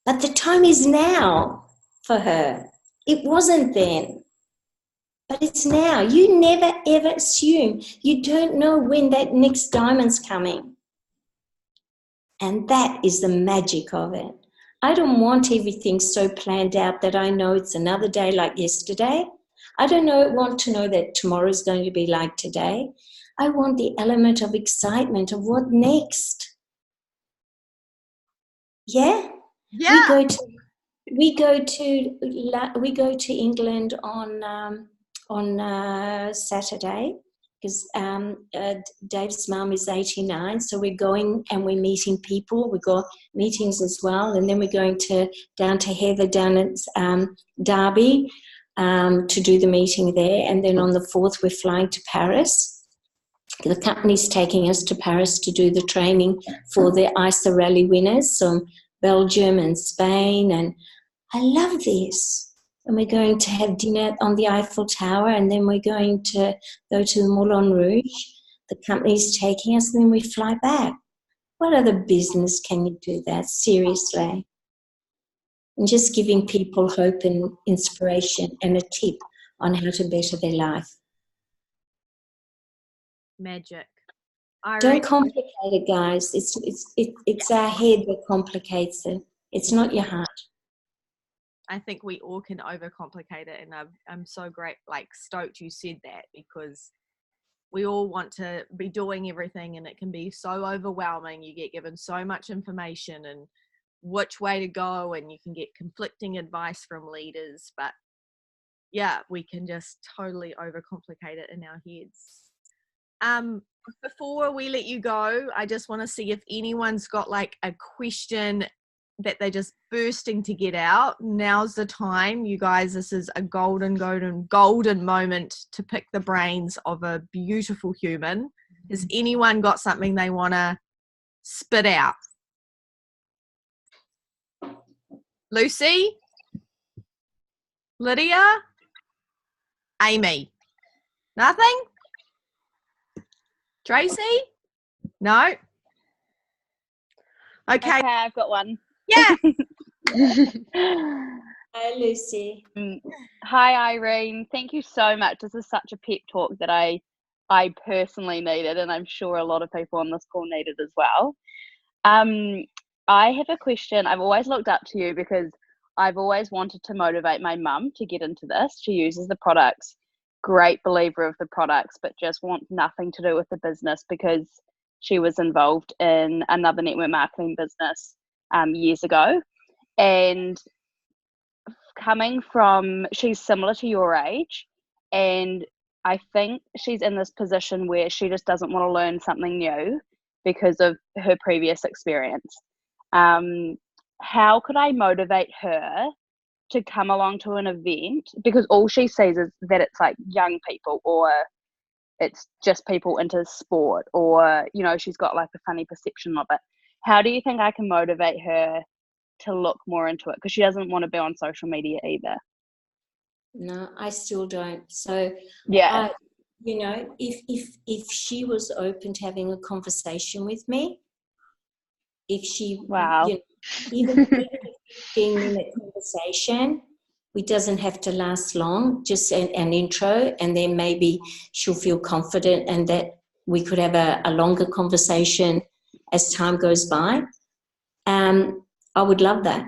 Speaker 1: But the time is now for her. It wasn't then, but it's now. You never, ever assume. You don't know when that next diamond's coming. And that is the magic of it. I don't want everything so planned out that I know it's another day like yesterday. I don't want to know that tomorrow is going to be like today. I want the element of excitement of what next. Yeah?
Speaker 2: Yeah.
Speaker 1: We go to England on Saturday, because Dave's mum is 89, so we're going and we're meeting people. We've got meetings as well, and then we're going down to Heather down at Derby to do the meeting there, and then on the 4th we're flying to Paris. The company's taking us to Paris to do the training for the ISA rally winners, so Belgium and Spain, and I love this. And we're going to have dinner on the Eiffel Tower, and then we're going to go to the Moulin Rouge. The company's taking us, and then we fly back. What other business can you do that? Seriously. And just giving people hope and inspiration and a tip on how to better their life.
Speaker 2: Magic.
Speaker 1: Don't complicate it, guys. It's our head that complicates it. It's not your heart.
Speaker 2: I think we all can overcomplicate it, and I'm so stoked you said that, because we all want to be doing everything, and it can be so overwhelming. You get given so much information and which way to go, and you can get conflicting advice from leaders, but yeah, we can just totally overcomplicate it in our heads. Before we let you go, I just want to see if anyone's got a question that they're just bursting to get out. Now's the time, you guys. This is a golden moment to pick the brains of a beautiful human. Has anyone got something they want to spit out? Lucy? Lydia? Amy? Nothing? Tracy? No? Okay,
Speaker 3: I've got one.
Speaker 2: yeah.
Speaker 1: Hi, Lucy.
Speaker 3: Hi, Irene. Thank you so much. This is such a pep talk that I personally needed, and I'm sure a lot of people on this call needed as well. I have a question. I've always looked up to you because I've always wanted to motivate my mum to get into this. She uses the products, great believer of the products, but just wants nothing to do with the business because she was involved in another network marketing business years ago. And she's similar to your age, and I think she's in this position where she just doesn't want to learn something new because of her previous experience. How could I motivate her to come along to an event? Because all she sees is that it's young people, or it's just people into sport, or she's got a funny perception of it. How do you think I can motivate her to look more into it? Because she doesn't want to be on social media either.
Speaker 1: No, I still don't. So
Speaker 3: yeah,
Speaker 1: if she was open to having a conversation with me, if she even a 15-minute conversation, it doesn't have to last long, just an intro, and then maybe she'll feel confident, and that we could have a longer conversation as time goes by. I would love that.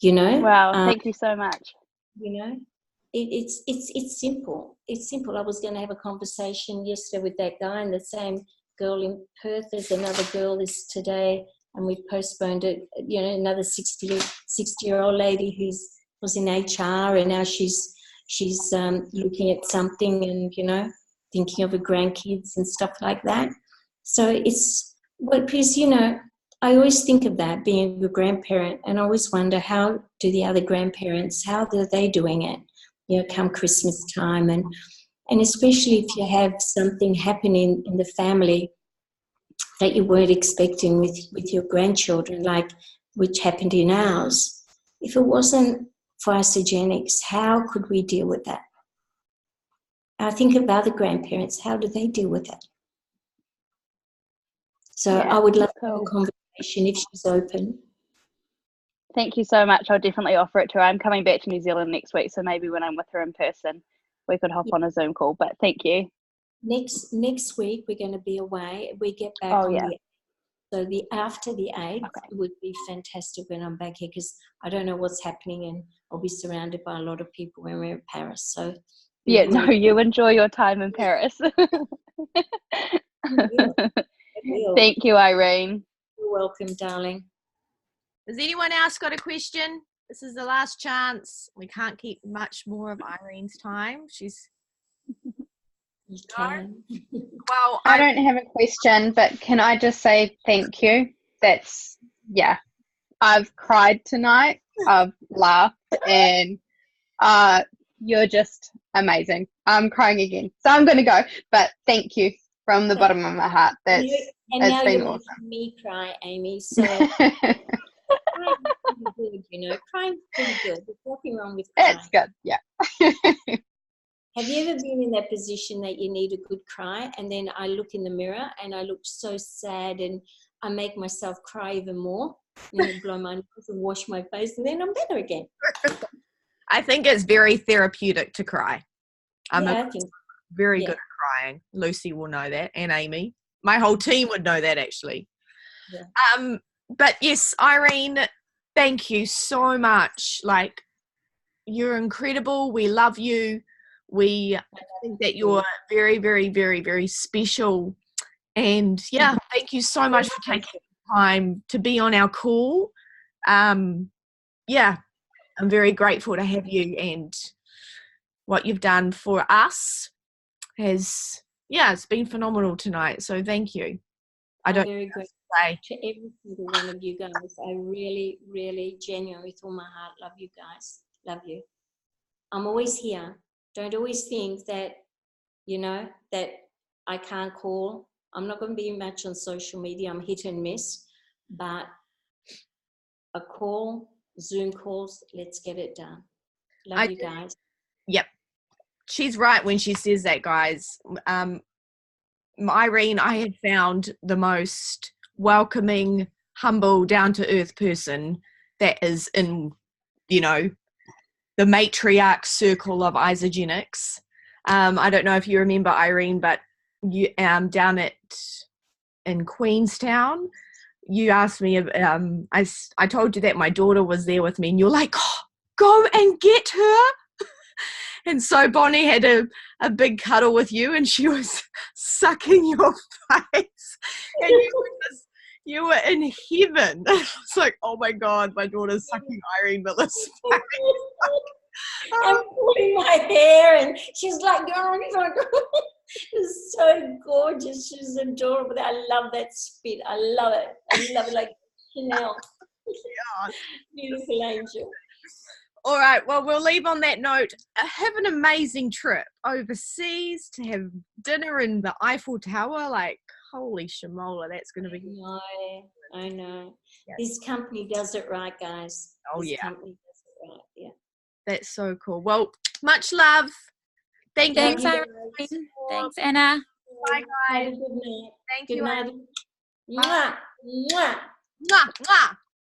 Speaker 3: Wow, thank you so much.
Speaker 1: It's simple. It's simple. I was going to have a conversation yesterday with that guy, and the same girl in Perth as another girl is today, and we've postponed it. Another 60-year-old lady who was in HR, and now she's looking at something, and thinking of her grandkids and stuff like that. So it's, well, because, you know, I always think of that, being a grandparent, and I always wonder, how do the other grandparents, how are they doing it, you know, come Christmas time, and especially if you have something happening in the family that you weren't expecting with your grandchildren, like which happened in ours. If it wasn't for Isogenics, how could we deal with that? I think of other grandparents, how do they deal with it? So
Speaker 3: Yeah,
Speaker 1: I would love to have a
Speaker 3: cool.
Speaker 1: conversation if she's open.
Speaker 3: Thank you so much. I'll definitely offer it to her. I'm coming back to New Zealand next week, so maybe when I'm with her in person, we could hop on a Zoom call. But thank you.
Speaker 1: Next week we're going to be away. We get back on the 8th. So after the 8th would be fantastic when I'm back here, because I don't know what's happening, and I'll be surrounded by a lot of people when we're in Paris. So
Speaker 3: yeah, no, you enjoy your time in Paris. Thank you, Irene.
Speaker 1: You're welcome, darling.
Speaker 2: Has anyone else got a question? This is the last chance. We can't keep much more of Irene's time. She's...
Speaker 1: You can.
Speaker 2: Well,
Speaker 4: I don't have a question, but can I just say thank you? That's, yeah. I've cried tonight. I've laughed, and you're just amazing. I'm crying again, so I'm going to go. But thank you from the bottom of my heart. It's
Speaker 1: now
Speaker 4: been
Speaker 1: you're
Speaker 4: awesome.
Speaker 1: making me cry, Amy. So crying's pretty good, you know. Crying's pretty good. There's nothing wrong with crying.
Speaker 4: It's good, yeah.
Speaker 1: Have you ever been in that position that you need a good cry, and then I look in the mirror and I look so sad, and I make myself cry even more, and then I blow my nose and wash my face, and then I'm better again?
Speaker 2: I think it's very therapeutic to cry. I'm very good at crying. Lucy will know that, and Amy. My whole team would know that, actually. Yeah. But yes, Irene, thank you so much. Like, you're incredible. We love you. We think that you're very, very, very, very special. And yeah, thank you so much for taking time to be on our call. Yeah, I'm very grateful to have you, and what you've done for us has, it's been phenomenal tonight. So thank you.
Speaker 1: I'm very grateful to every single one of you guys. I really, really, genuinely, with all my heart, love you guys. Love you. I'm always here. Don't always think that, you know, that I can't call. I'm not going to be much on social media. I'm hit and miss. But a call, Zoom calls, let's get it done. Love you guys.
Speaker 2: Yep. She's right when she says that, guys. Irene, I had found the most welcoming, humble, down-to-earth person that is in, you know, the matriarch circle of Isogenics. I don't know if you remember, Irene, but you down in Queenstown, you asked me, I told you that my daughter was there with me, and you're like, oh, go and get her. And so Bonnie had a big cuddle with you, and she was sucking your face, and you were in heaven. It's like, oh my God, my daughter's sucking Irene Miller's face.
Speaker 1: I'm pulling my hair, and she's like, it's so gorgeous. She's adorable. I love that spit. I love it. I love it like Chanel.
Speaker 2: Yeah.
Speaker 1: Beautiful angel.
Speaker 2: All right, well, we'll leave on that note. Have an amazing trip overseas to have dinner in the Eiffel Tower. Like, holy shamola, that's going to be...
Speaker 1: I know. Yes. This company does it right, guys.
Speaker 2: Oh,
Speaker 1: this
Speaker 2: yeah.
Speaker 1: Company does it right, yeah.
Speaker 2: That's so cool. Well, much love.
Speaker 5: Thanks, Irene. Thanks, Anna.
Speaker 2: Bye, guys.
Speaker 1: Have a good night.
Speaker 2: Thank
Speaker 1: good
Speaker 2: you,
Speaker 1: night.
Speaker 2: Irene.
Speaker 1: Mwah. Mwah.
Speaker 2: Mwah. Mwah.